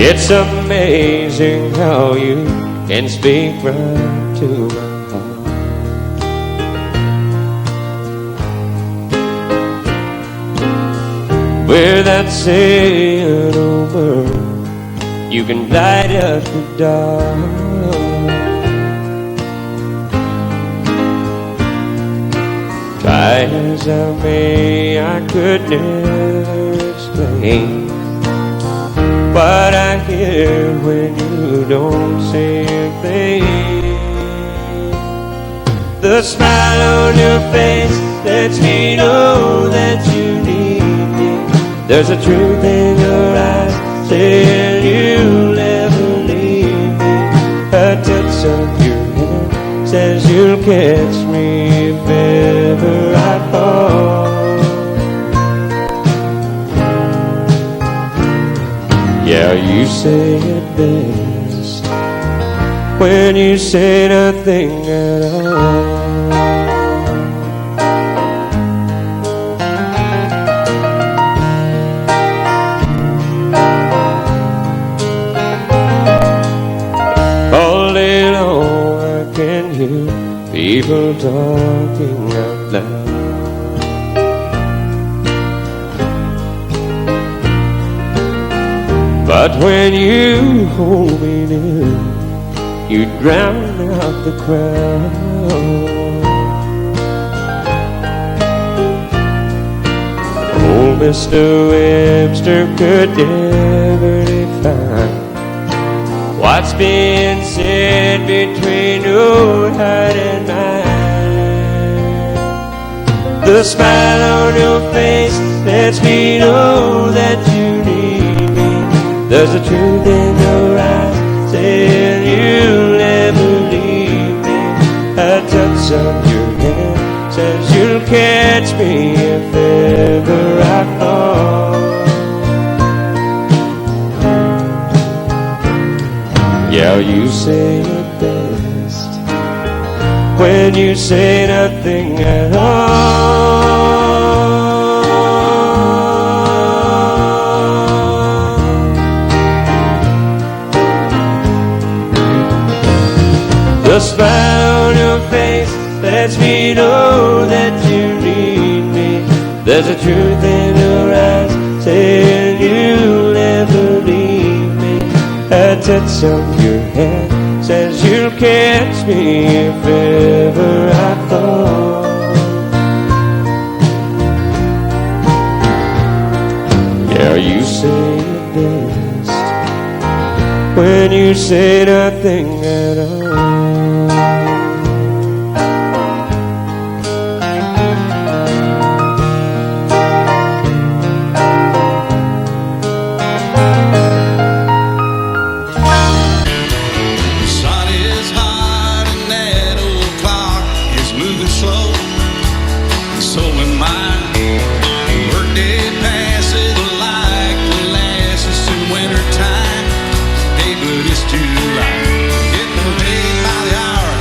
It's amazing how you can speak right to my heart. Without saying a word, you can light up the dark. Try as I may, I could never explain what I hear when you don't say a thing. The smile on your face lets me know that you need me. There's a truth in your eyes saying you'll never leave me. A touch of your hand says you'll catch me if ever I fall. Yeah, you say it best when you say nothing at all. All day long I can hear people talking out loud. But when you hold me near, you drown out the crowd. Old Mr. Webster could never define what's being said between your heart and mine. The smile on your face lets me know that you need me. There's a truth in your eyes saying you'll never leave me. A touch of your hand says you'll catch me if ever I fall. Yeah, you say it best when you say nothing at all. The smile on your face lets me know that you need me. There's a truth in your eyes saying you'll never leave me. A touch of your hand says you'll catch me if ever I fall. Yeah, you say it best when you say nothing at all. July, getting paid by the hour.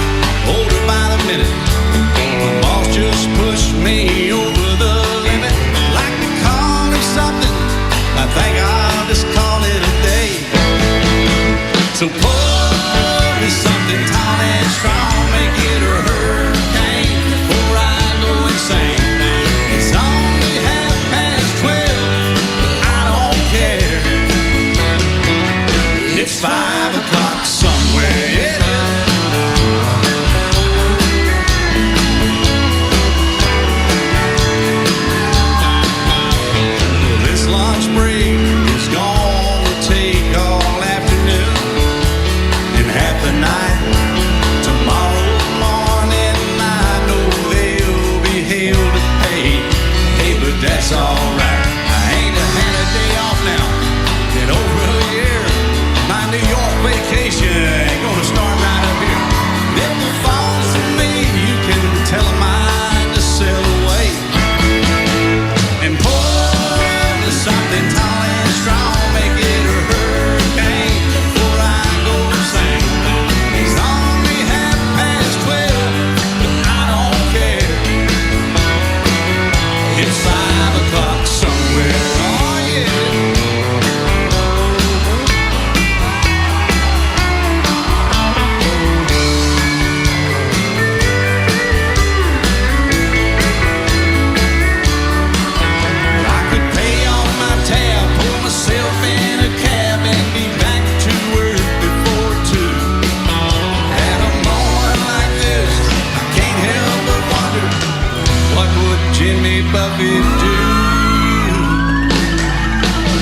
could do.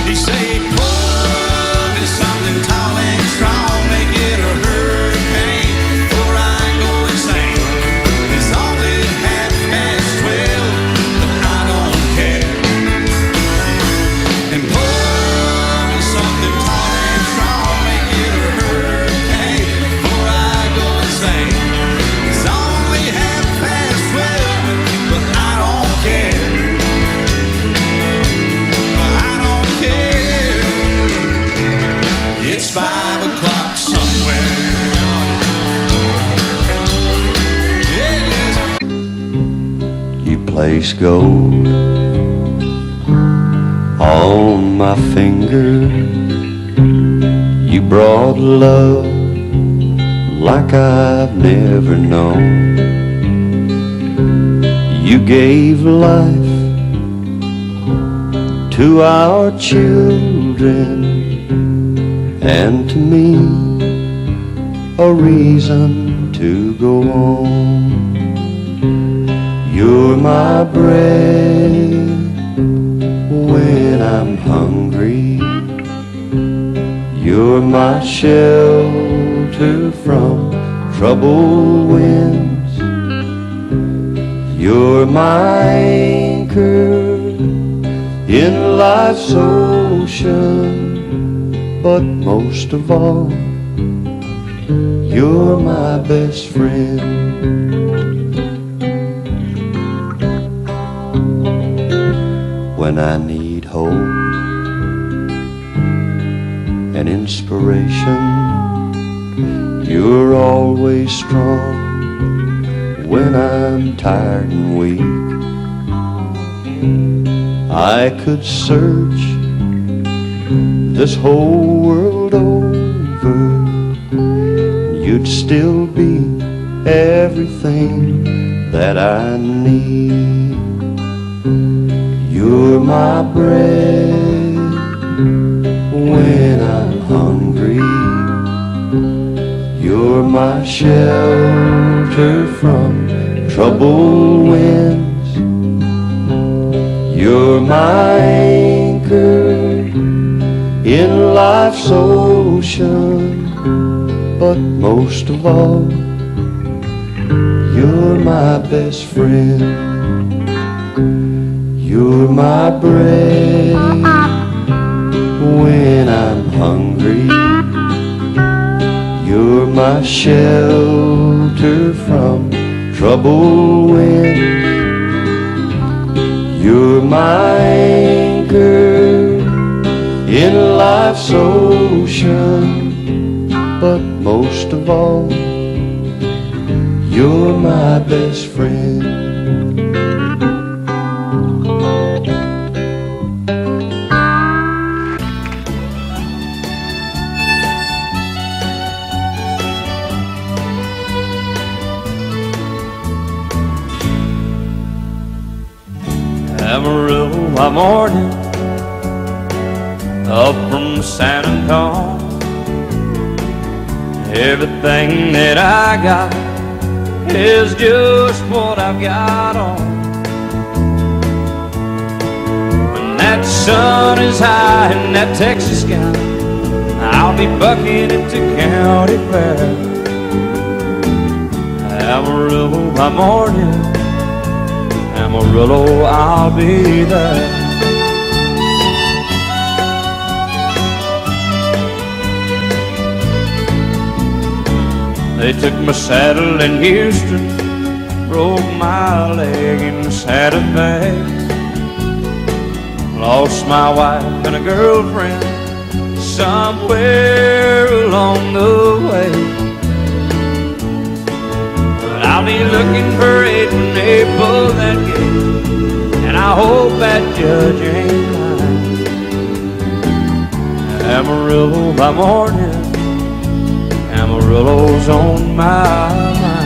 He say, pull me something tall and strong, make it a hurricane before I go insane. It's only 12:30, but I don't care. And pull me something tall and strong, make it a hurricane before I go insane. It's only 12:30, but I don't care. I don't care. It's 5 o'clock somewhere. Yes. You place gold on my finger. You brought love like I've never known. You gave life to our children, and to me a reason to go on. You're my bread when I'm hungry. You're my shelter from troubled winds. You're my anchor in life's ocean. But most of all, you're my best friend. When I need hope and inspiration, you're always strong. When I'm tired and weak, I could search this whole world over, you'd still be everything that I need. You're my bread when I'm hungry. You're my shelter from troubled winds. You're my anchor in life's ocean. But most of all, you're my best friend. You're my bread when I'm hungry. You're my shelter from troubled winds. You're my anchor in life's ocean. But most of all, you're my best friend. Amarillo by morning, up from San Antonio. Everything that I got is just what I've got on. When that sun is high in that Texas sky, I'll be bucking at the county fair. Amarillo by morning, Amarillo, I'll be there. They took my saddle in Houston, broke my leg in Santa Fe. Lost my wife and a girlfriend somewhere along the way. But I'll be looking for it when they pull that gate, and I hope that judge ain't lying. Amarillo by morning, Amarillo's on my mind.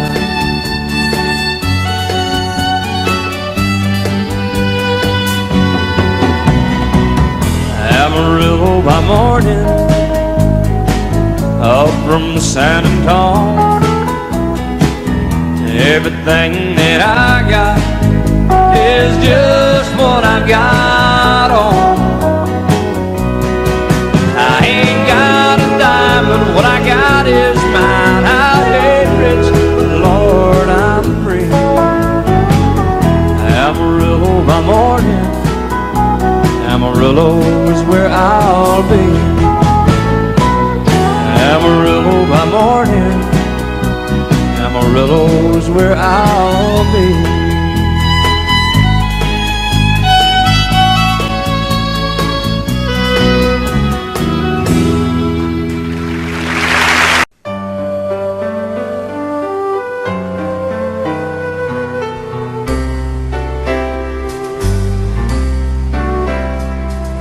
Amarillo by morning, up from San Antonio. Everything that I got is just what I've got on. I ain't got a dime, but what I got is mine. I ain't rich, but Lord, I'm free. Amarillo by morning, Amarillo is where I'll be. Amarillo by morning, Amarillo is where I'll be.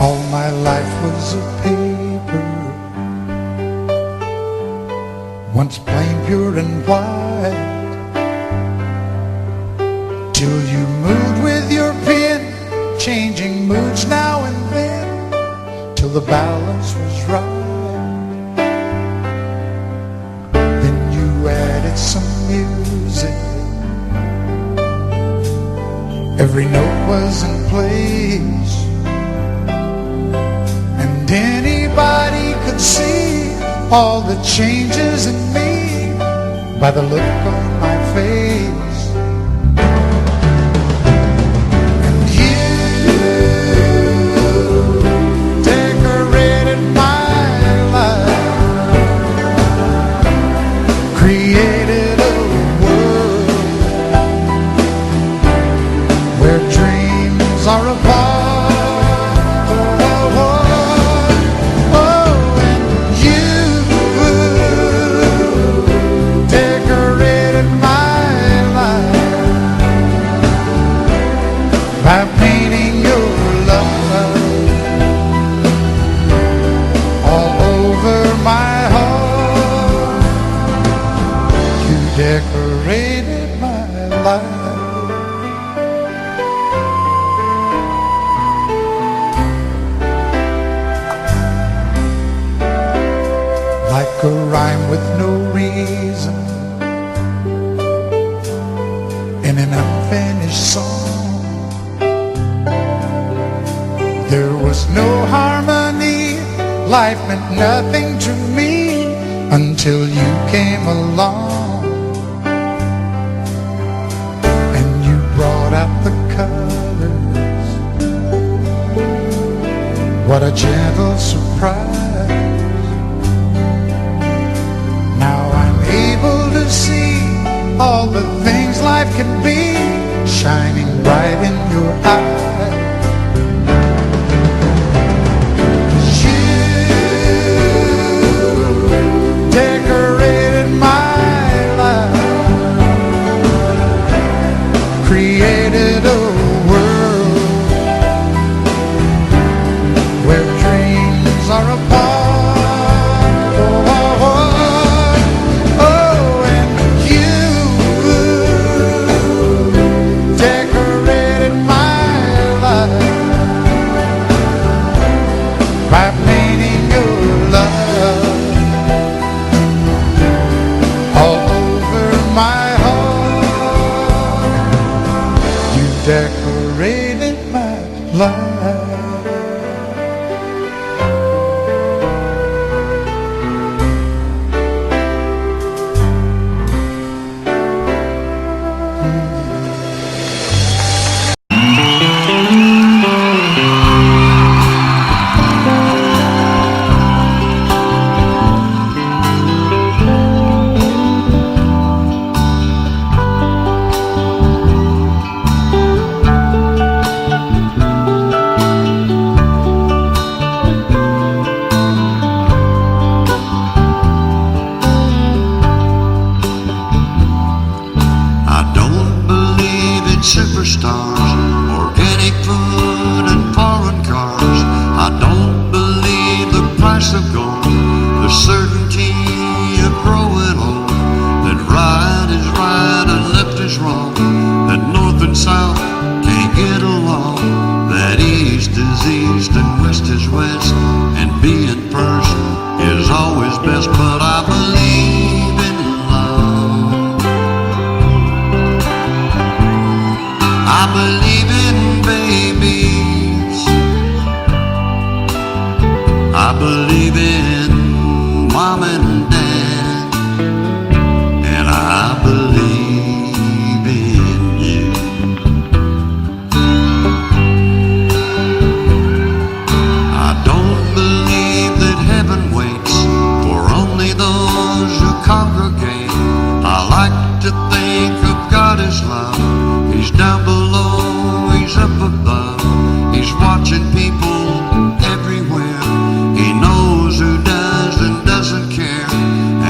All my life was a paper, once plain, pure and white, till you moved with your pen, changing moods now and then, till the balance was right. Then you added some music, every note was in place, and anybody could see all the changes in me by the look on my face. And you decorated my life, created a world where dreams are apart. By painting your love all over my heart, you decorated my life. Like a rhyme with no reason in an unfinished song, there was no harmony, life meant nothing to me until you came along. And you brought out the colors, what a gentle surprise. Now I'm able to see all the things life can be, shining bright in your eyes. Decorated my life, created a world where dreams are apart. Oh, oh, oh, oh, and you decorated my life by painting your love all over my heart. You decorated my life. Superstars, organic food and foreign cars. I don't believe the price of gold, the certainty of growing old, that right is right and left is wrong, that north and south can't get along, that east is east and west is west, and being first is always best. But I believe in love, I believe in baby believe in Mom and Dad, and I believe in you. I don't believe that heaven waits for only those who congregate. I like to think of God as love. He's down below, He's up above. He's watching people everywhere. He knows who does and doesn't care.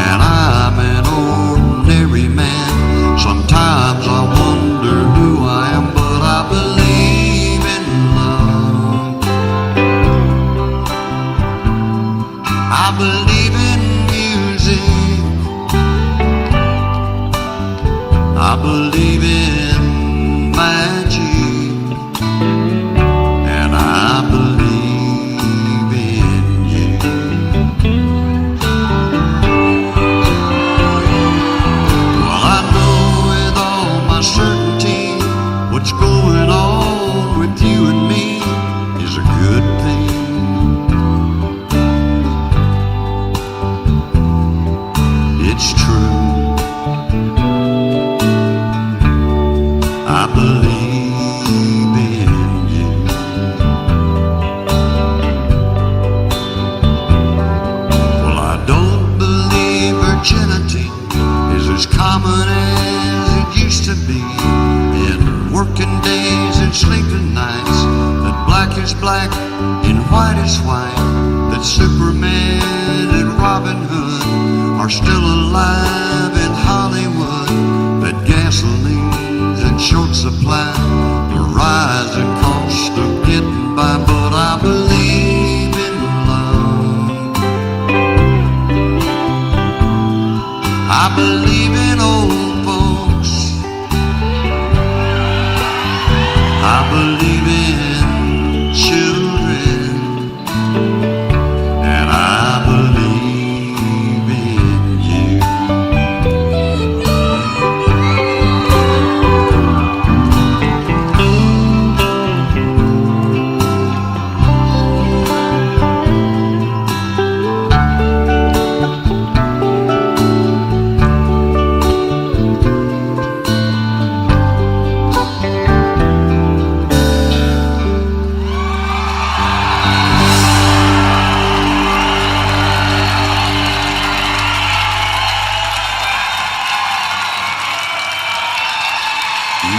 And I'm an ordinary man. Sometimes I wonder who I am, but I believe in love. I believe in music. I believe in magic, and I believe in you. Well, I know with all my certainty what's going on with you and me is a good thing. It's true. I believe in you. Well, I don't believe virginity is as common as it used to be. In working days and sleeping nights, that black is black and white is white, that Superman and Robin Hood are still alive in Hollywood, that gasoline's in short supply, the rising cost of getting by, but I believe in love. I believe in old folks. I believe in children, and I believe in you.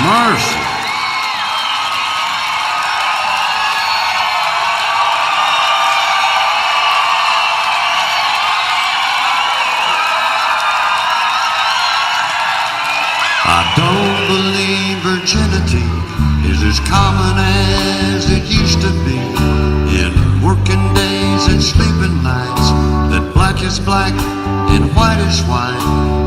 Mercy. I don't believe virginity is as common as it used to be. In working days and sleeping nights, that black is black and white is white,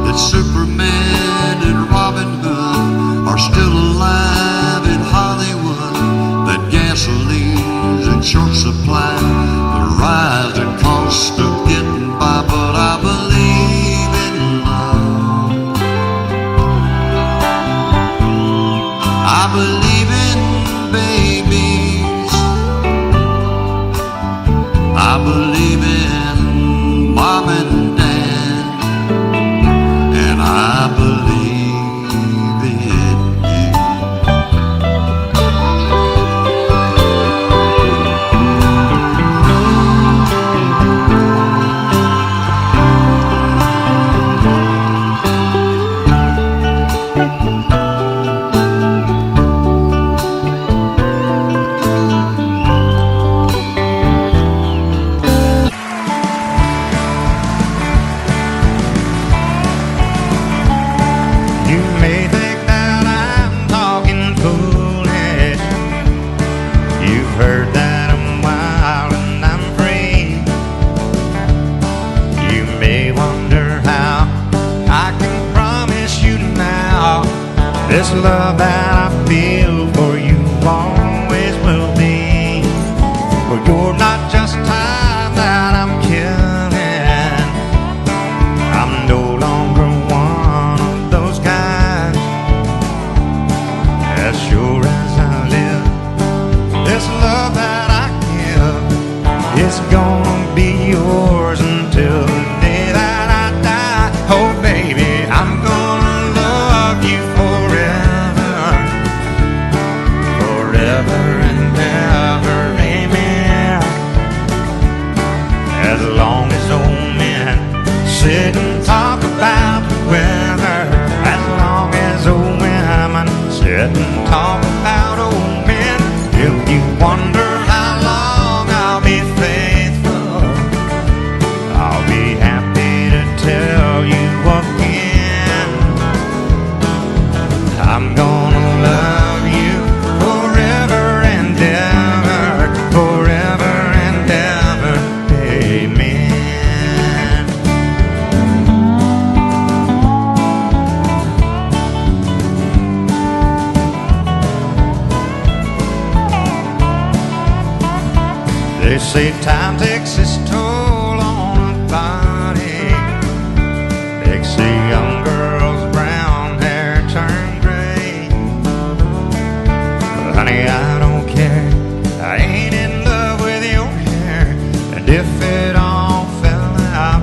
that Superman and Robin Hood are still alive in Hollywood, that gasoline's in short supply, the rising cost of getting by, but I believe in love. I believe in babies. I believe in Mom and Dad, and I believe in you. You may think that I'm talking foolish. You've heard that I'm wild and I'm free. You may wonder how I can promise you now this love that I feel for you always will be. For you're not just time that I'm killing. I'm no longer one of those guys. As sure as I live, this love that I give is gonna be say time takes its toll on a body. Makes a young girl's brown hair turn gray. But honey, I don't care. I ain't in love with your hair. And if it all fell out,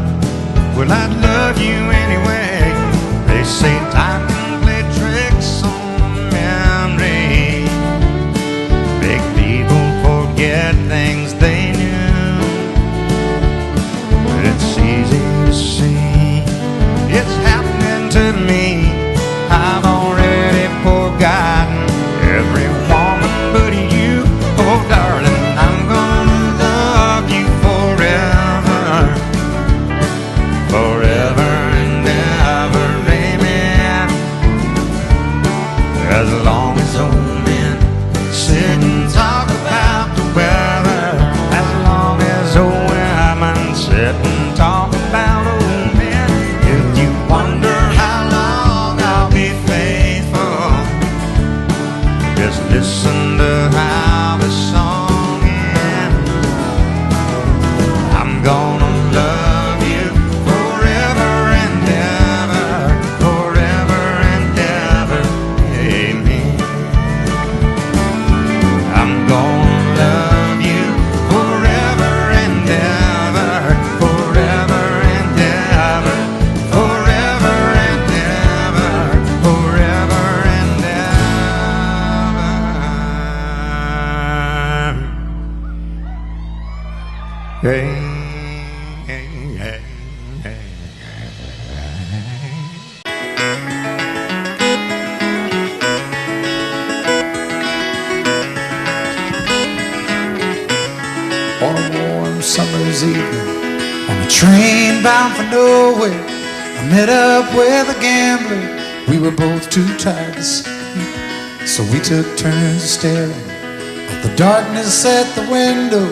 well, I'd love you anyway. They say time can play tricks on memory, make people forget things they knew. But it's easy to see it's happening to me. I've already forgotten every woman but you. Oh darling, I'm gonna love you forever, forever and ever, amen. As long as old men sit and talk about the weather, as long as old women sit and talk about old men. If you wonder how long I'll be faithful, just listen to how the song ends. I'm gonna love you forever and ever, forever and ever, amen. I'm gonna love you forever and ever, forever and ever, forever and ever, forever and ever. Hey, hey, hey, hey. On a warm summer's evening, on a train bound for nowhere, I met up with a gambler. We were both too tired to sleep, so we took turns staring at the darkness at the window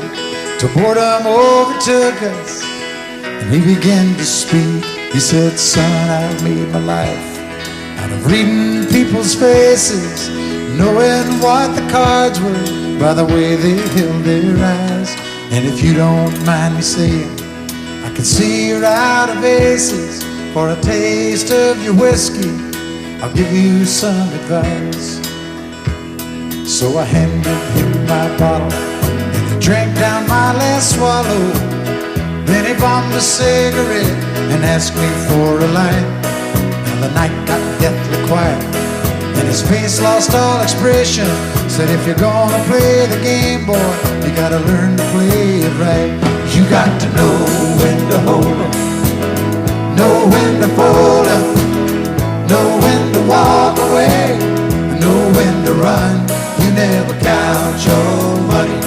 till boredom overtook us, and he began to speak. He said, son, I've made my life out of reading people's faces, knowing what the cards were by the way they held their eyes. And if you don't mind me saying, I can see you're out of aces. For a taste of your whiskey, I'll give you some advice. So I handed him my bottle, and he drank down my last swallow. Then he bombed a cigarette and asked me for a light. And the night got deathly quiet, and his face lost all expression. Said, if you're gonna play the game, boy, you gotta learn to play it right. You got to know when to hold 'em, know when to fold 'em, know when to walk away, know when to run. You never count your money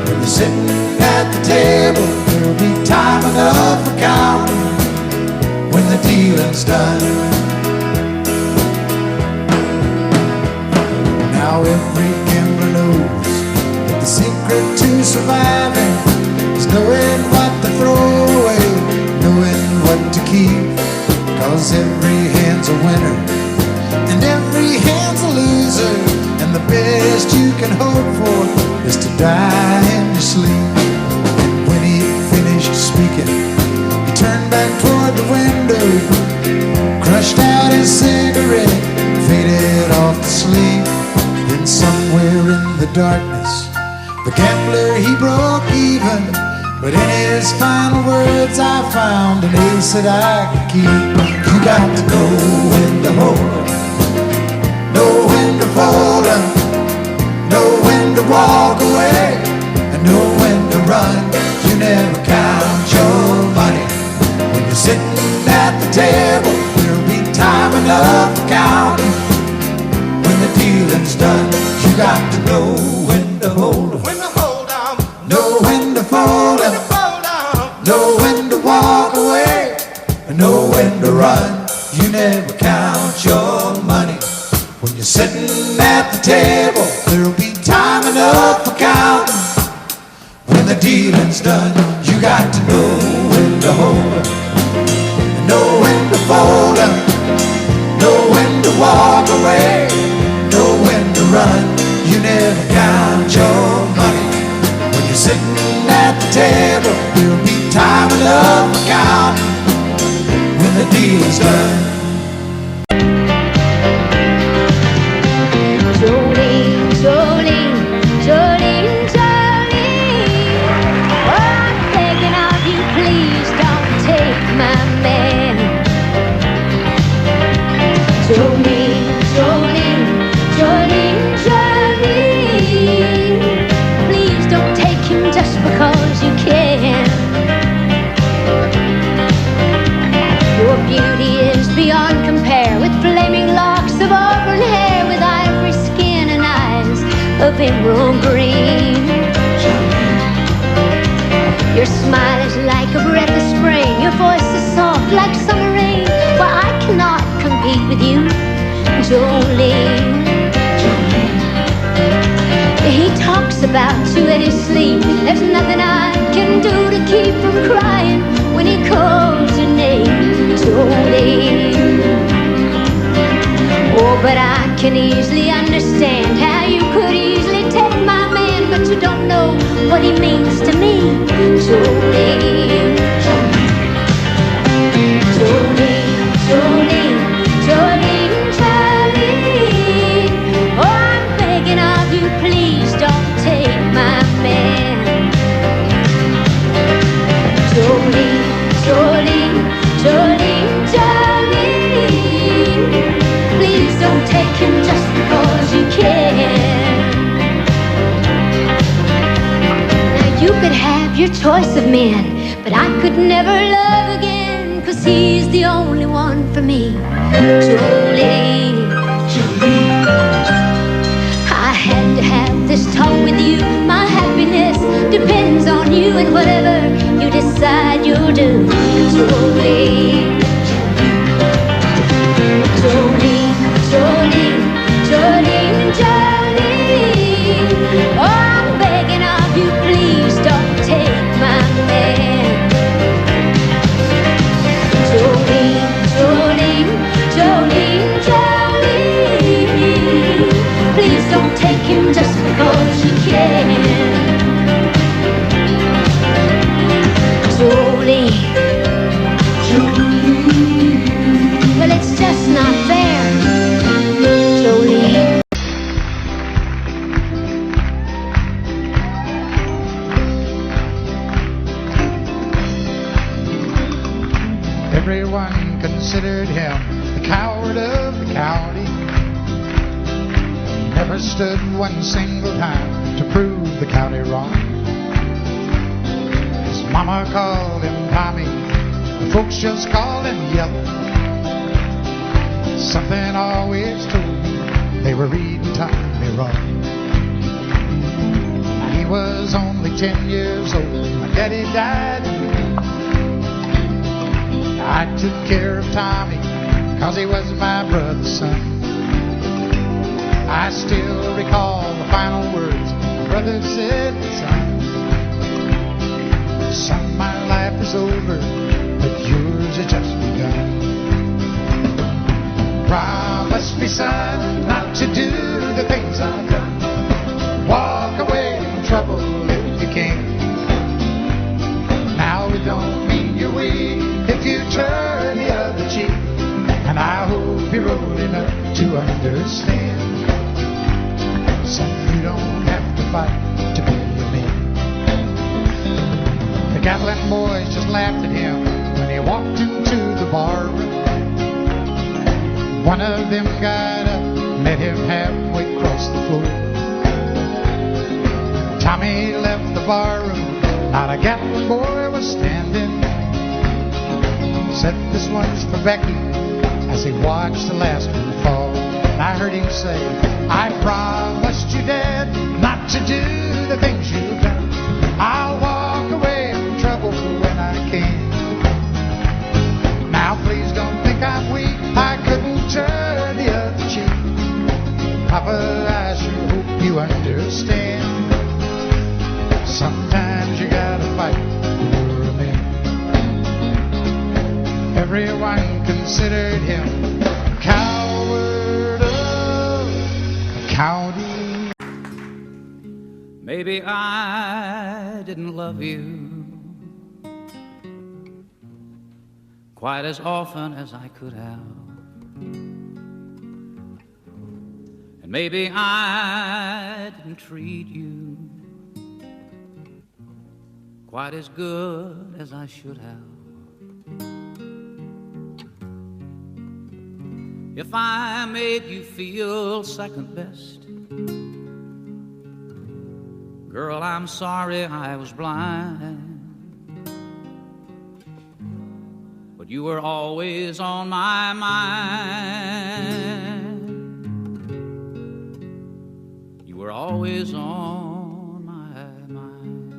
when you're sitting at the table. There'll be time enough for counting when the dealing's done. Now every gambler knows that the secret to surviving is knowing what to throw away, knowing what to keep. Cause every hand's a winner and every hand's a loser, and the best you can hope for is to die in your sleep. And when he finished speaking, he turned back toward the window, crushed out his cigarette, faded off to sleep. Then somewhere in the darkness, the gambler, he broke even. But in his final words, I found an ace that I could keep. You got to know when to hold 'em, know when to fold 'em, know when to walk away, and know when to run. You never count your money when you're sitting at the table. There'll be time enough for counting when the dealing's done. You got to know when to hold 'em, When to hold on, know when to fold 'em, hold on. know when to walk away, and know when to run. You never count your money when you're sitting at the table. There'll be time enough for counting when the dealing's done. You got to know when to hold 'em, know when to fold 'em, know when to walk away, know when to run. You never count your money when you're sitting at the table. Jolene, Jolene, Jolene, Jolene. Please don't take him just because you can. Your beauty is beyond compare, with flaming locks of auburn hair, with ivory skin and eyes of emerald green. Your smile is like a breath of spring, your voice is soft like summer rain. Well, I cannot compete with you, Jolene. He talks about you in his sleep. There's nothing I can do to keep from crying when he calls your name, Jolene. Oh, but I can easily understand how you could easily take my man, but you don't know what he means to me, Jolene. Jolene, Jolene, Jolene, Jolene. Oh, I'm begging of you, please don't take my man. Jolene, Jolene, Jolene, Jolene. Please don't take him just because you can. Now you could have your choice of men, but I could never love again, 'cause he's the only one for me, Jolene. I had to have this talk with you. My happiness depends on you, and whatever you decide you'll do, Jolene. Jolene, Jolene, Jolene, Jolene. Oh, I'm begging of you, please don't take my man. Jolene, Jolene, Jolene, Jolene. Please don't take him just because you can. Jolene, well, it's just not fair, Jolene. Everyone considered him the coward of the county. He never stood one single time to prove the county wrong. His mama called him Tommy, the folks just called him Yellow. Something always told me they were reading Tommy wrong. He was only 10 years old when my daddy died. I took care of Tommy 'cause he was my brother's son. I still recall the final words my brother said, son, my life is over, but yours has just begun. Promise me, son, not to do the things I've done. Walk away from trouble if you can. Now it don't mean you're weak if you turn the other cheek, and I hope you're old enough to understand. Son, you don't have to fight to be a man. The Gatlin boys just laughed at him when he walked into the bar room. One of them got up, met him halfway across the floor. Tommy left the bar room, not a Gatlin boy was standing. Said, this one's for Becky, as he watched the last one fall. And I heard him say, I promised you, Dad, not to do the things you've done. I'll walk away from trouble when I can. Now please don't think I'm weak, I couldn't turn the other cheek. Papa, I sure hope you understand. Sometimes you gotta fight for a man. Everyone considered him coward of the county. Maybe I didn't love you quite as often as I could have. And maybe I didn't treat you quite as good as I should have. if I made you feel second best. Girl, I'm sorry I was blind, but you were always on my mind. You were always on my mind.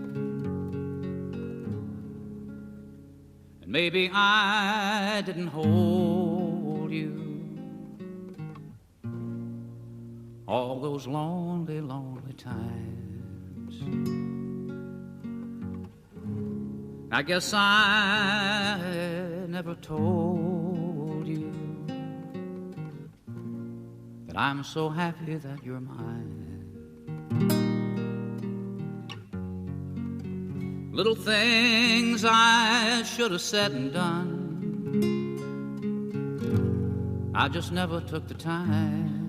And maybe I didn't hold you all those lonely, lonely times. I guess I never told you that I'm so happy that you're mine. Little things I should have said and done, I just never took the time.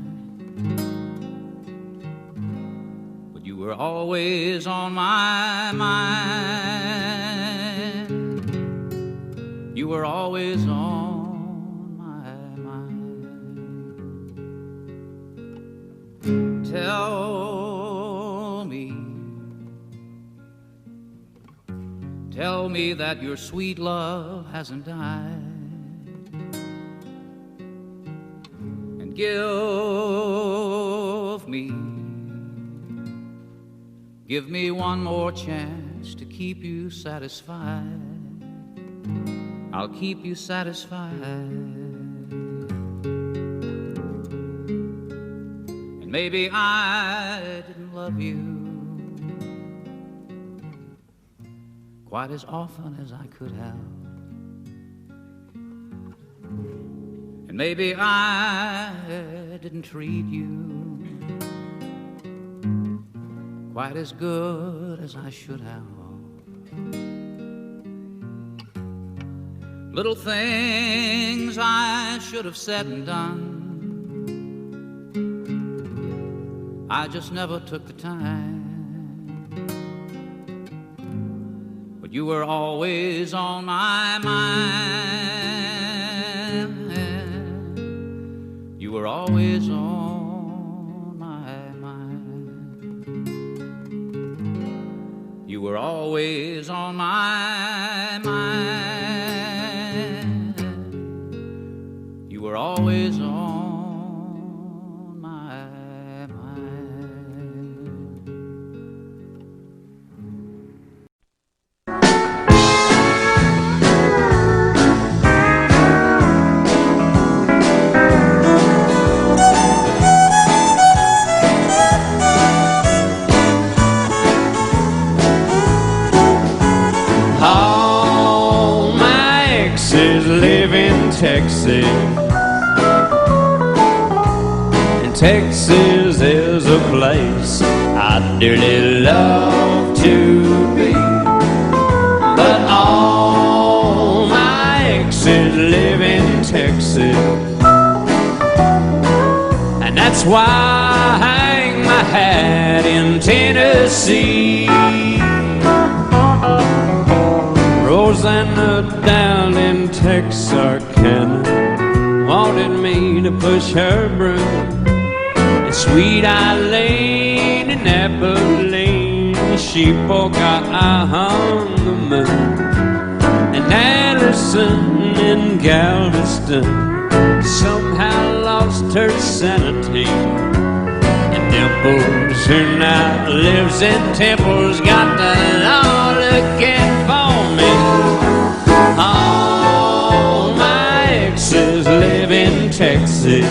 You were always on my mind. You were always on my mind. Tell me that your sweet love hasn't died, and give me one more chance to keep you satisfied. I'll keep you satisfied. And maybe I didn't love you quite as often as I could have. And maybe I didn't treat you quite as good as I should have. Little things I should have said and done, I just never took the time. But you were always on my mind. You were always on my mind. You were always on my mind. You were always on my All my exes live in Texas, and Texas is a place I'd dearly love to be. But all my exes live in Texas, and that's why I hang my hat in Tennessee. Rosanna down in Texarkana wanted me to push her broom, and Sweet Eileen in Abilene she forgot I hung the moon, and Allison in Galveston somehow lost her sanity, and Dimples, who now lives in Temple's, got the law looking for me. All my exes live in Texas,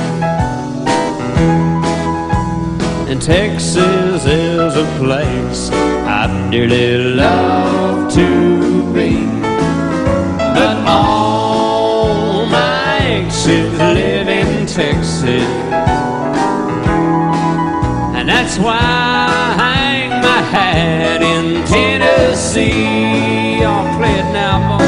and Texas is a place I'd dearly love to be. But all my exes live in Texas, and that's why I hang my hat in Tennessee. Y'all play it now, boys.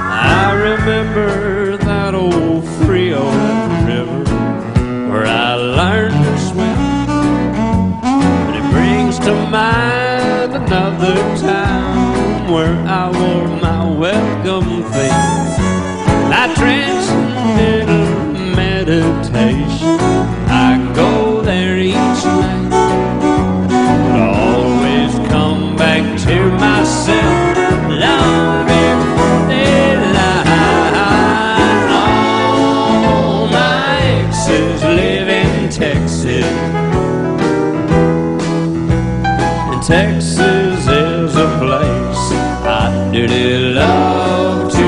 I remember that old Frio temptation. I go there each night, but I always come back to myself long before daylight. All my exes live in Texas, and Texas is a place I dearly love to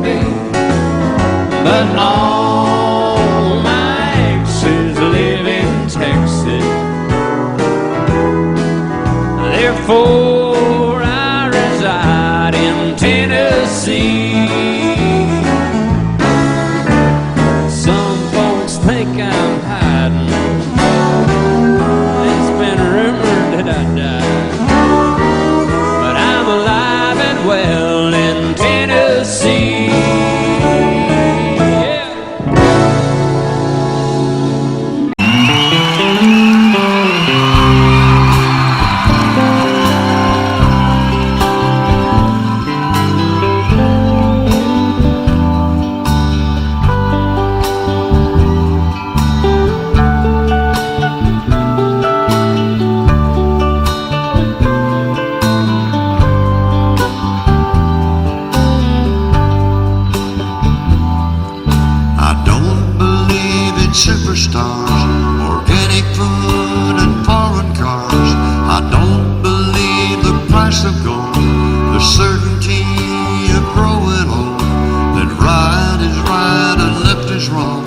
be. But all my exes live in Texas, therefore I reside in Tennessee. Some folks think I'm hiding, it's been rumored that I died, but I'm alive and well in Tennessee. Superstars, organic food and foreign cars. I don't believe the price of gold, the certainty of growing old, that right is right and left is wrong,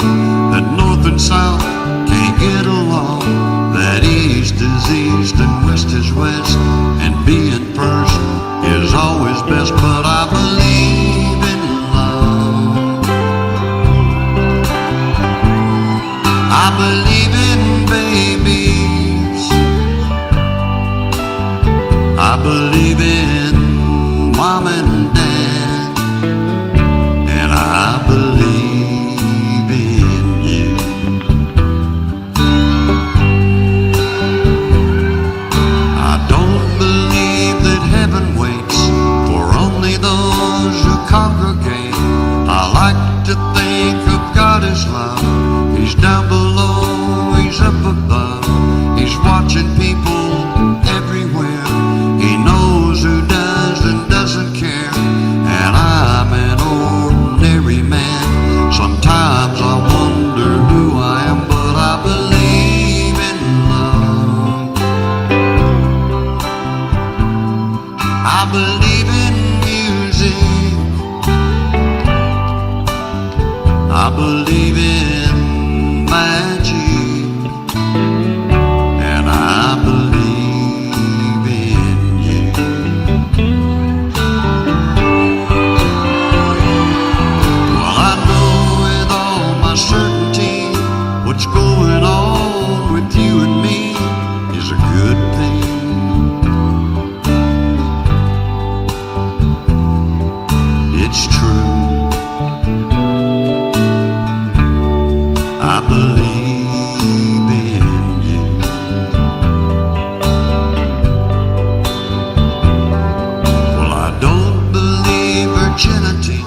that north and south can't get along, that east is east and west is west, and being first is always best. But I believe in love, I believe in babies, I believe in mom and dad, and I believe in you. I don't believe that heaven waits for only those who congregate. I like to think of God as love. He's down below, he's up above, he's watching people everywhere. He knows who does and doesn't care, and I'm an ordinary man. Sometimes I wonder who I am, but I believe in love. I believe in music, I believe in magic, and I believe in you. Well, I know with all my certainty what's going on with you and me is a good thing. It's true, I believe in you. Well, I don't believe virginity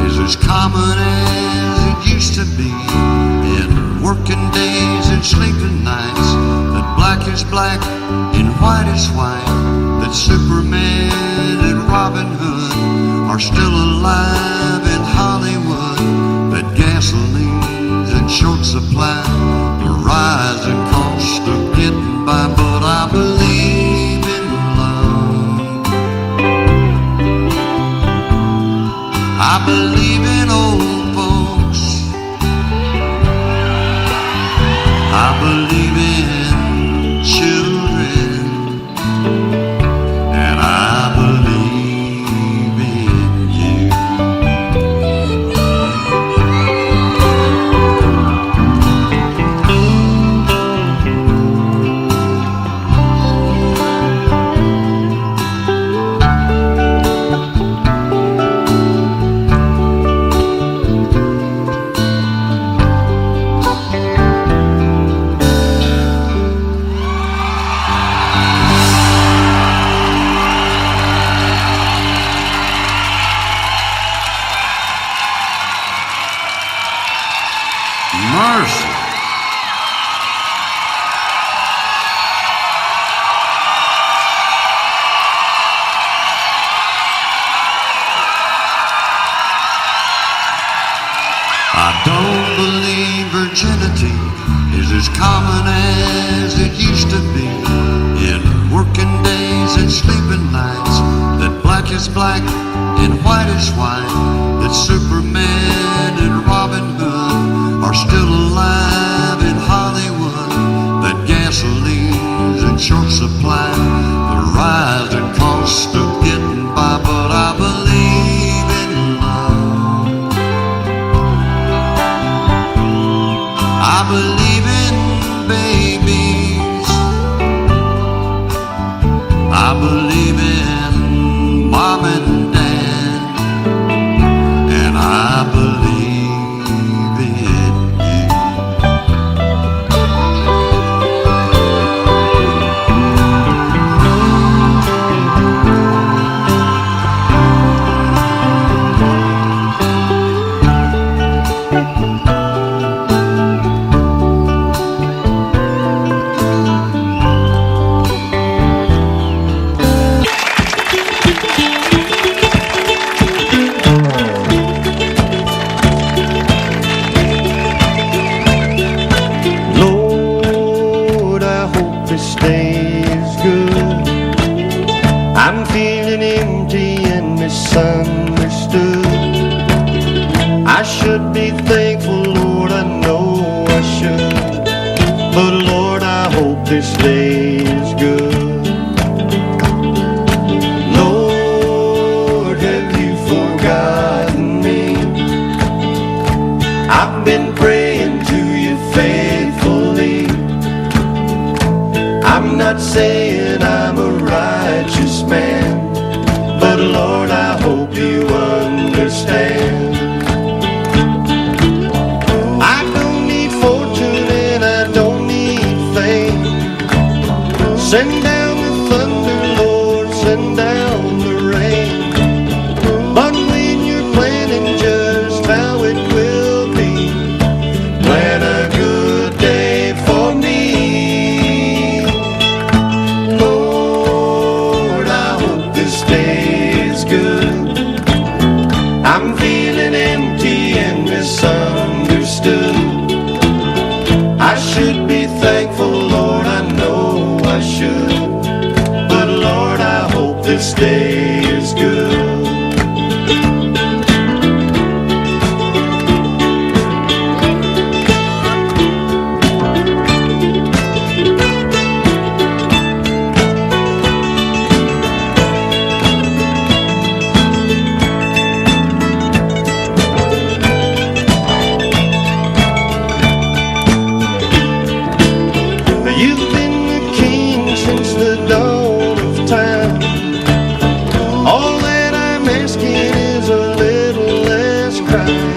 is as common as it used to be. In working days and sleeping nights, that black is black and white is white, that Superman and Robin Hood are still alive in Hollywood, that gasoline in short supply, the rising cost of getting by. But I believe in love, I believe in old folks, I believe in children, and I believe in you. Mercy. I don't believe virginity is as common as it used to be. In working days and sleeping nights, that black is black and white is white, that Superman and Robin Hood are still alive in Hollywood, that gasoline's in short supply, the rise and cost of getting by, but I believe in love. I believe in babies. I believe in mom and dad, and I believe in you. Lord, I hope this day is good. I'm feeling empty and misunderstood. I should be thankful, Lord, I know I should. But Lord, I hope this day is good. Lord, have you forgotten me? I've been praying to you faithfully. I'm not saying I'm a righteous man, but Lord, I hope you understand. I don't need fortune and I don't need fame. Send down the thunder, Lord, send down the rain. But when you're planning just how it will be, plan a good day for me. Lord, I hope this day is good. I'm feeling empty and misunderstood. I should be thankful, Lord, I know I should. But Lord, I hope this day is good. You've been the king since the dawn of time. All that I'm asking is a little less crime.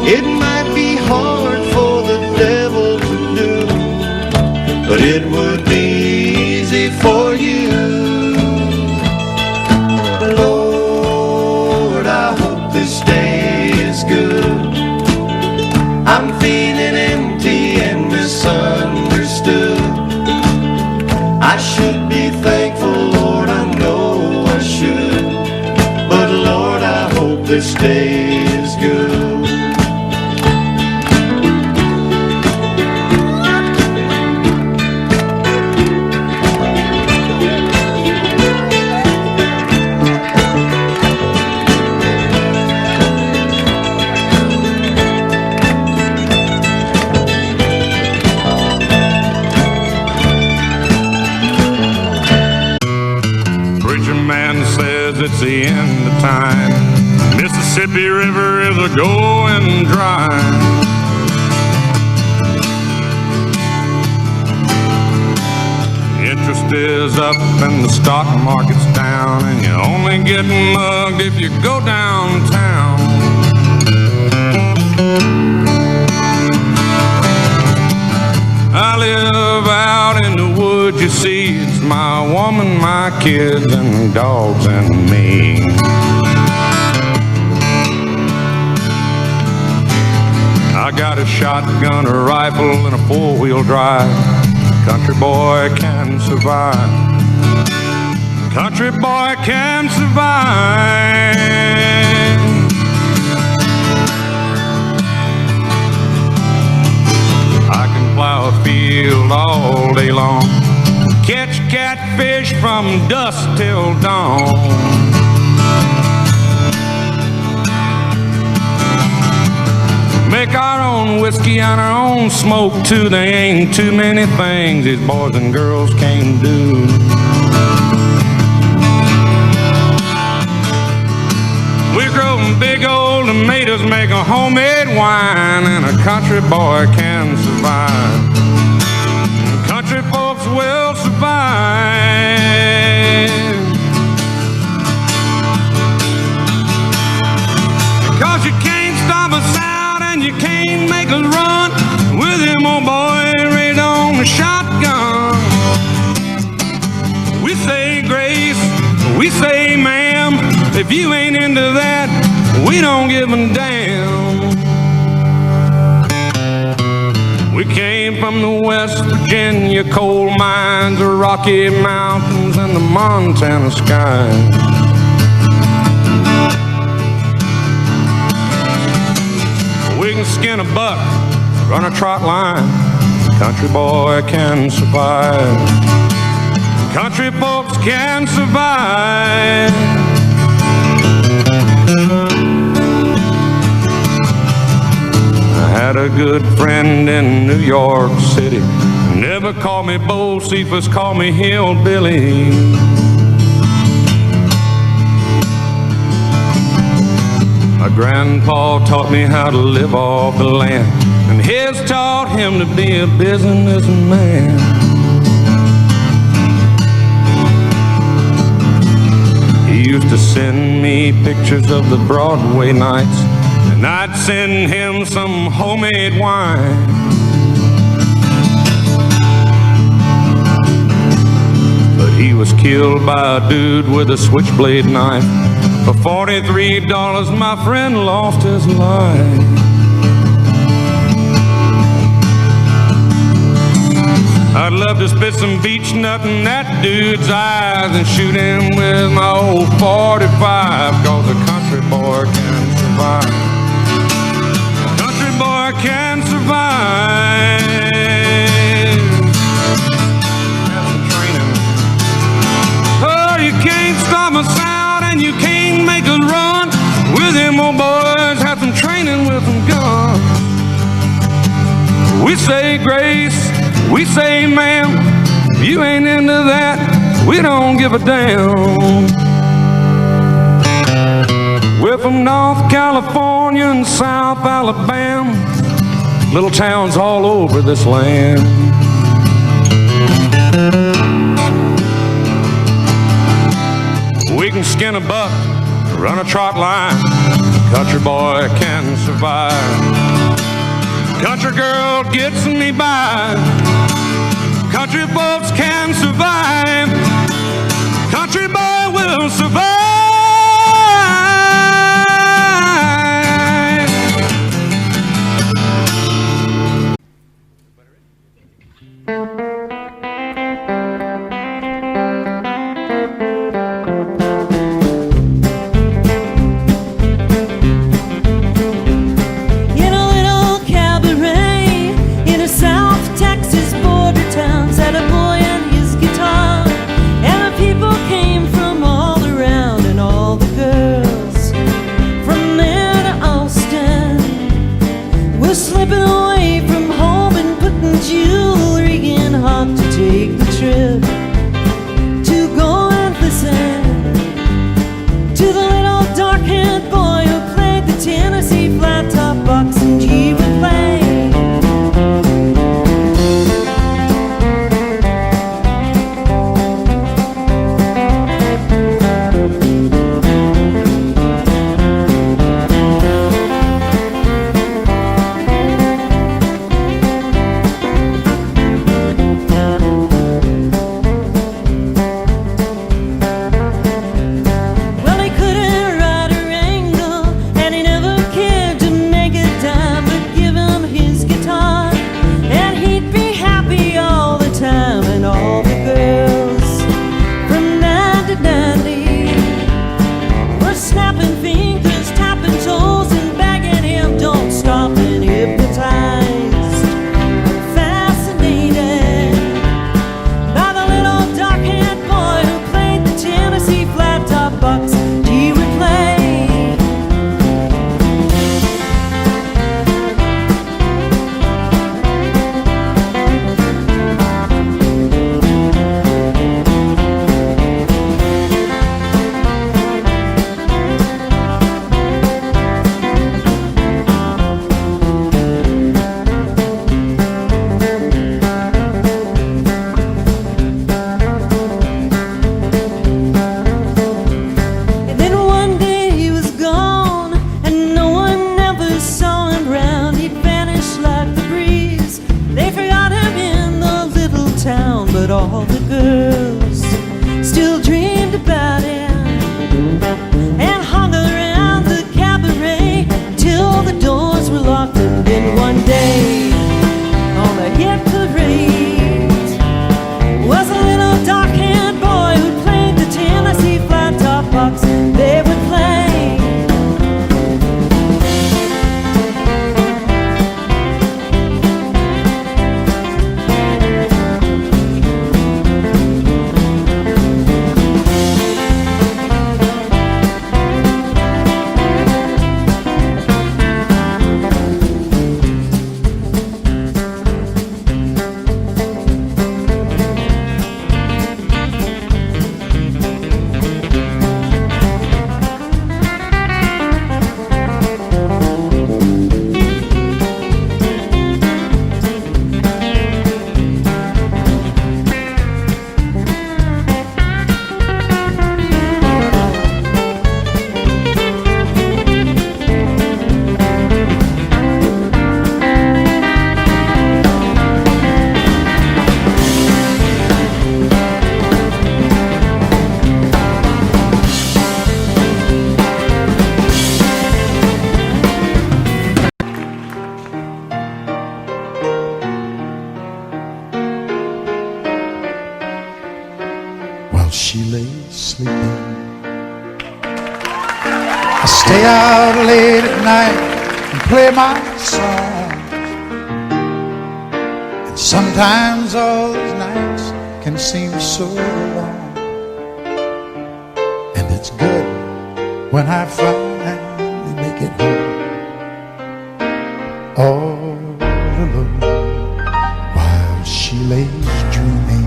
It might be hard for the devil to do, but it would be easy for you. Lord, I hope this day is good. I'm feeling empty and misunderstood. I should be thankful, Lord, I know I should. But Lord, I hope this day is good. Preacher man says it's the end of time. Mississippi River is a going dry. Interest is up and the stock market's down, and you only get mugged if you go downtown. I live out in the woods, you see. It's my woman, my kids, and dogs and me. I I got a shotgun, a rifle, and a four-wheel drive. Country boy can survive. Country boy can survive. I can plow a field all day long, catch catfish from dusk till dawn. Make our own whiskey and our own smoke too. There ain't too many things these boys and girls can't do. We grow big old tomatoes, make a homemade wine, and a country boy can survive. Country folks will survive. Because you can't stop us out and you can't make us run with him, old boy, right on the shotgun. We say grace, we say ma'am. If you ain't into that, we don't give a damn. We came from the West Virginia coal mines, the Rocky Mountains, and the Montana sky. We can skin a buck, run a trot line. Country boy can survive. Country folks can survive. I had a good friend in New York City. Never called me Bo Cephas, called me Hillbilly. My grandpa taught me how to live off the land, and his taught him to be a businessman. He used to send me pictures of the Broadway nights, and I'd send him some homemade wine. But he was killed by a dude with a switchblade knife. For $43, my friend lost his life. I'd love to spit some beach nut in that dude's eyes and shoot him with my old 45, 'cause a country boy can survive. Country boy can survive. Have some training. Oh, you can't stop us out and you can't make us run with him, old boys. Have some training with some guns. We say grace, we say ma'am. If you ain't into that, we don't give a damn. We're from North California and South Alabama, little towns all over this land. We can skin a buck, run a trot line. Country boy can survive. Country girl gets me by. Country folks can survive. Country boy will survive. In a little cabaret in a South Texas border town sat a boy and his guitar, and the people came from all around, and all the girls from there to Austin were slipping away from home and putting jewelry in hot to take the trip to go and listen to the little dark-haired boy who played the Tennessee flat-top box and G would play. stay out late at night and play my song. And sometimes all those nights can seem so long. And it's good when I finally make it home, all alone, while she lays dreaming.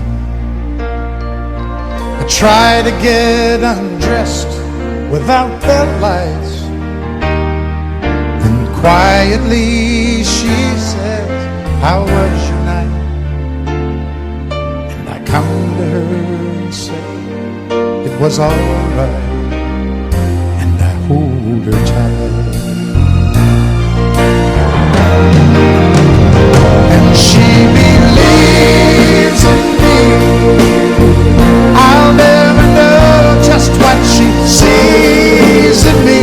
I try to get undressed without their lights. Then quietly she says, how was your night? And I come to her and say, it was all right. And I hold her tight. And she believes in me. I'll never know just what she sees in me.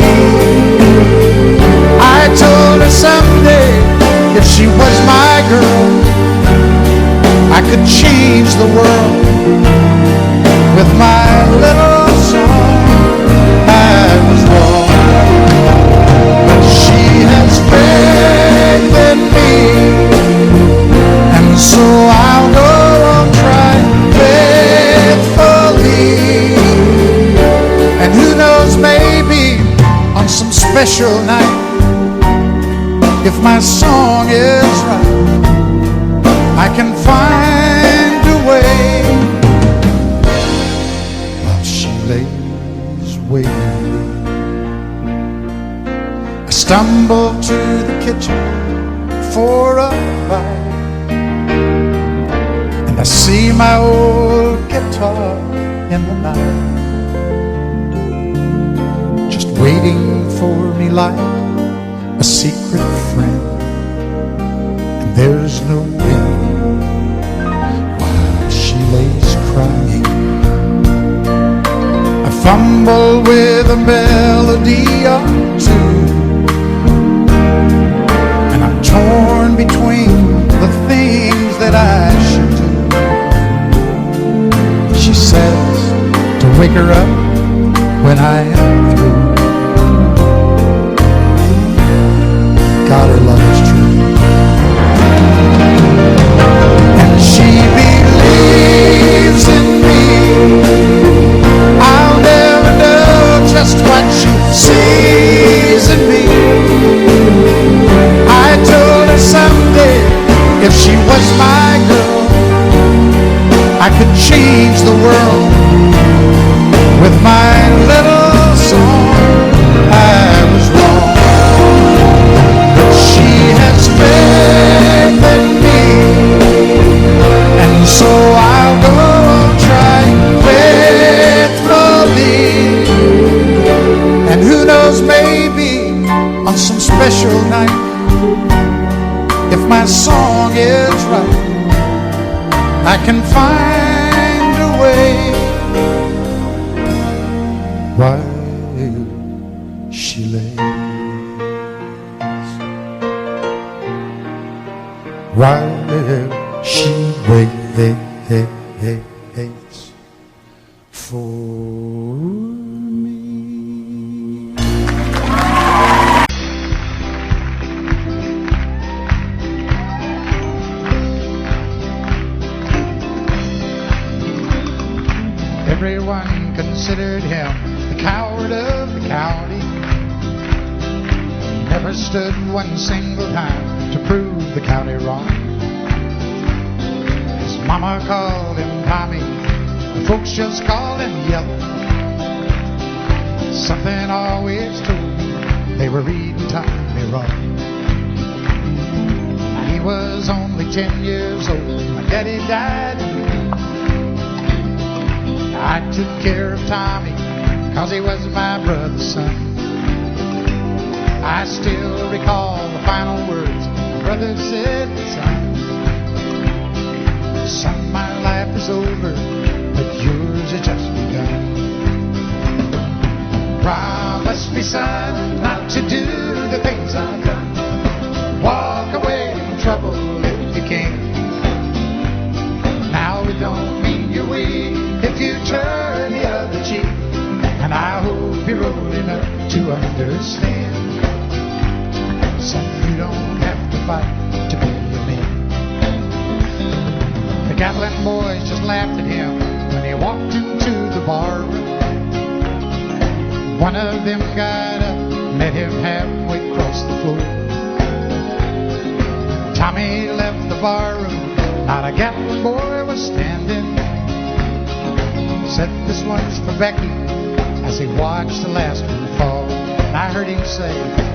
I told her someday if she was my girl, I could change the world with my little song. I was wrong, but she has faith in me, and so I'll go on trying faithfully. And who knows, maybe on some special night, if my song is right, I can find a way while she lays waiting. I stumble to the kitchen for a bite, and I see my old guitar in the night, just waiting for me like a secret friend. And there's no wind while she lays crying. I fumble with a melody or two, and I'm torn between the things that I should do. She says to wake her up when I am through. God, her love is true. And she believes in me. I'll never know just what she sees in me. I told her someday if she was my girl, I could change the world with my little song. I was wrong, but she has faith in me, and so I'll go on trying faithfully. And who knows, maybe on some special night, if my song is right, I can find a way while she lays, while she waits for me. Everyone considered him the coward of the county. He never stood one single time to prove the county wrong. His mama called him Tommy, the folks just called him Yellow. Something always told me they were reading Tommy wrong. He was only 10 years old, my daddy died in May. I took care of Tommy, 'cause he was my brother's son. I still recall the final words my brother said, son, my life is over, but yours has just begun. Promise me, son, not to do the things I've done. Walk away from trouble if you can. Now it don't mean you're weak if you turn the other cheek. And I hope you're old enough to understand. Son, you don't have to fight to be a man. The Gatlin boys just laughed at him when he walked into the bar room. One of them got up, met him halfway across the floor. Tommy left the bar room, not a Gatlin boy was standing. Said, this one's for Becky, as he watched the last one fall. And I heard him say,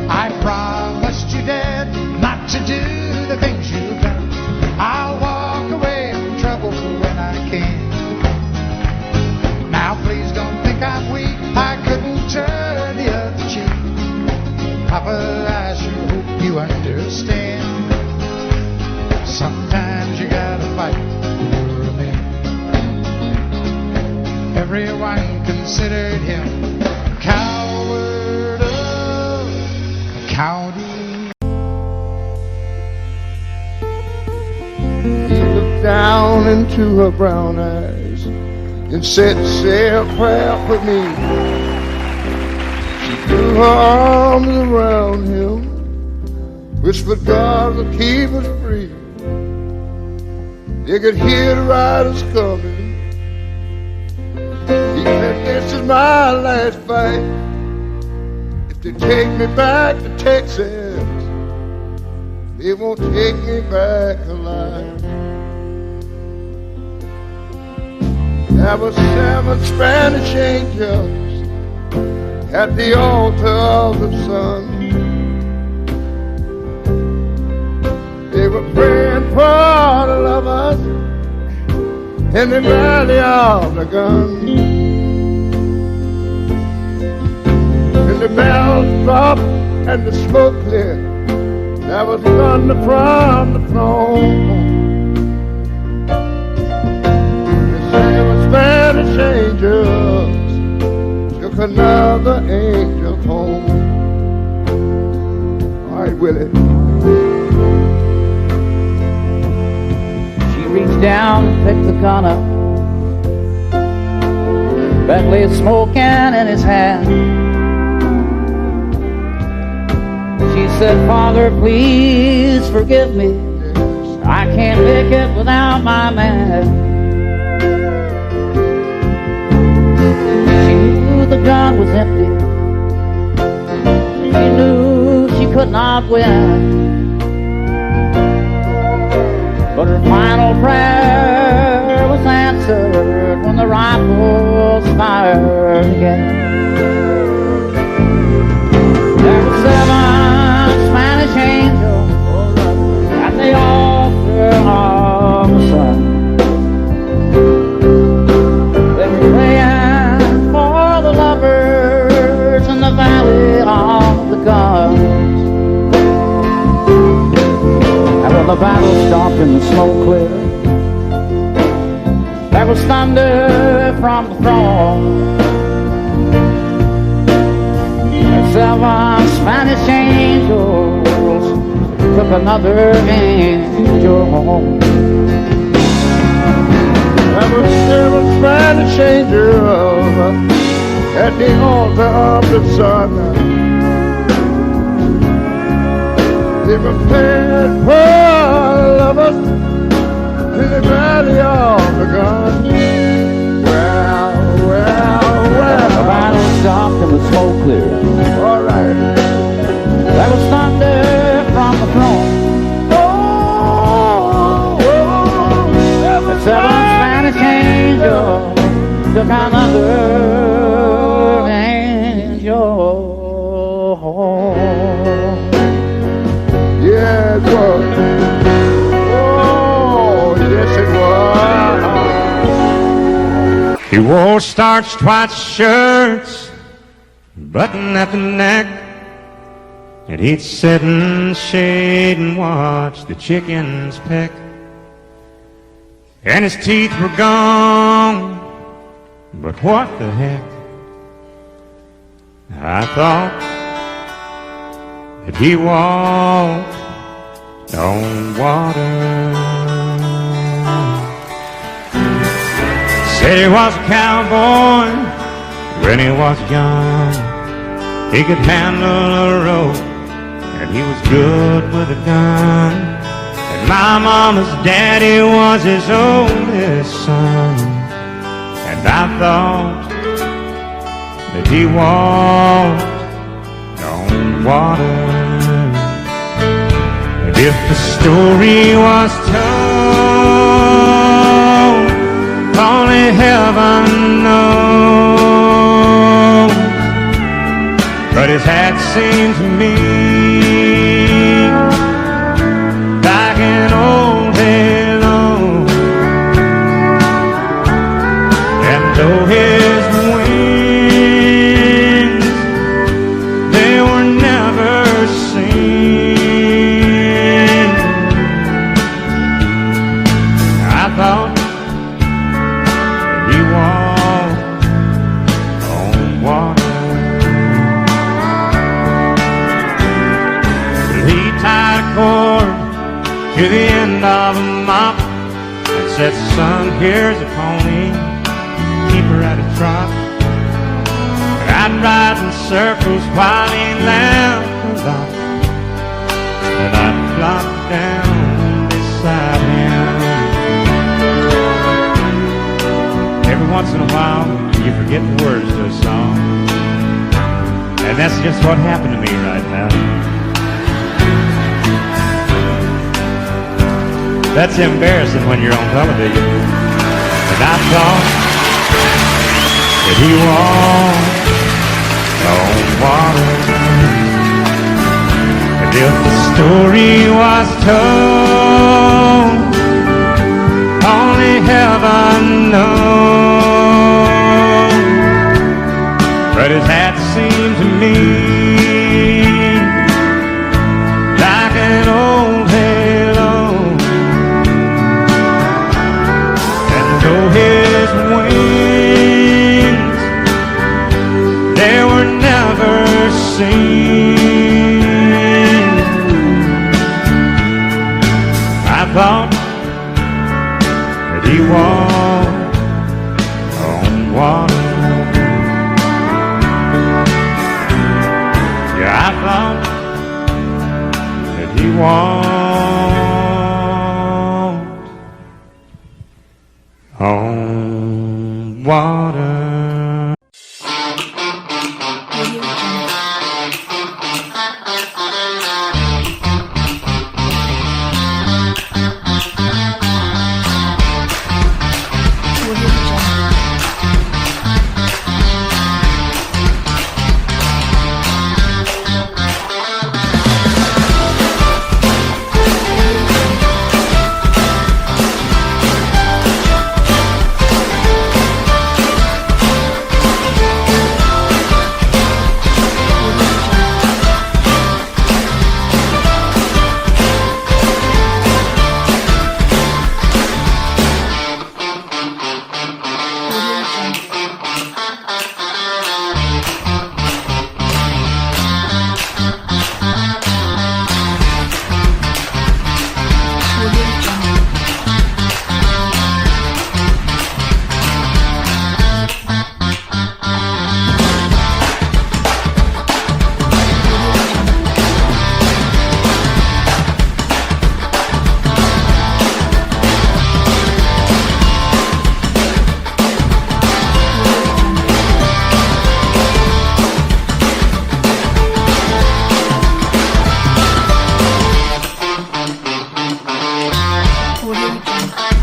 I promised you, Dad, not to do the things you've done. I'll walk away from trouble when I can. Now please don't think I'm weak, I couldn't turn the other cheek. Papa, I sure hope you understand. Sometimes you gotta fight for a man. Everyone considered him a coward of the county. He looked down into her brown eyes and said, say a prayer for me. She threw her arms around him, whispered, God will keep us free. They could hear the riders coming. He said, this is my last fight. If they take me back to Texas, they won't take me back alive. There were 7 Spanish angels at the altar of the sun. They were praying for the lovers in the valley of the gun. And the bells dropped and the smoke cleared. There was thunder from the throne. The 7 Spanish angels took another angel home. All right, Willie. Reached down and picked the gun up. Bentley smoking in his hand. She said, Father, please forgive me. I can't make it without my man. She knew the gun was empty. She knew she could not win. But her final prayer was answered when the rifles fired again. There were 7 Spanish angels at the altar of the sun. They were praying for the lovers in the valley of the guns. When the battle stopped and the smoke cleared, there was thunder from the throne. And 7 Spanish angels took another angel home. There were 7 Spanish angels at the altar of the sun. They were praying for lovers in the valley of the gun. Well. The battle stopped and the smoke cleared. All right. There was thunder from the throne. The 7 Spanish angels took another angel home. Yeah, it was. Oh, yes, it was. He wore starched white shirts, button at the neck, and he'd sit in the shade and watch the chickens peck. And his teeth were gone, but what the heck? I thought that he walked on water. Said he was a cowboy when he was young. He could handle a rope, and he was good with a gun. And my mama's daddy was his only son. And I thought that he walked on water. And if the story was told, only heaven knows. But his hat seemed to me like an old halo. And though his wings, they were never seen, I thought that he walked on water. He tied a cord to the end of a mop and said, son, here's a pony, keep her at a trot. And I'd ride in circles while he laughed a lot, and I'd flop down beside him. Every once in a while, you forget the words to a song, and that's just what happened to me right now. That's embarrassing when you're on television. And I thought that he walked on water. And if the story was told, only heaven knows. But his hat seemed to me like an old halo. Though his wings, they were never seen, I thought that he walked on water. Yeah, I thought that he walked on water. Audio Jungle.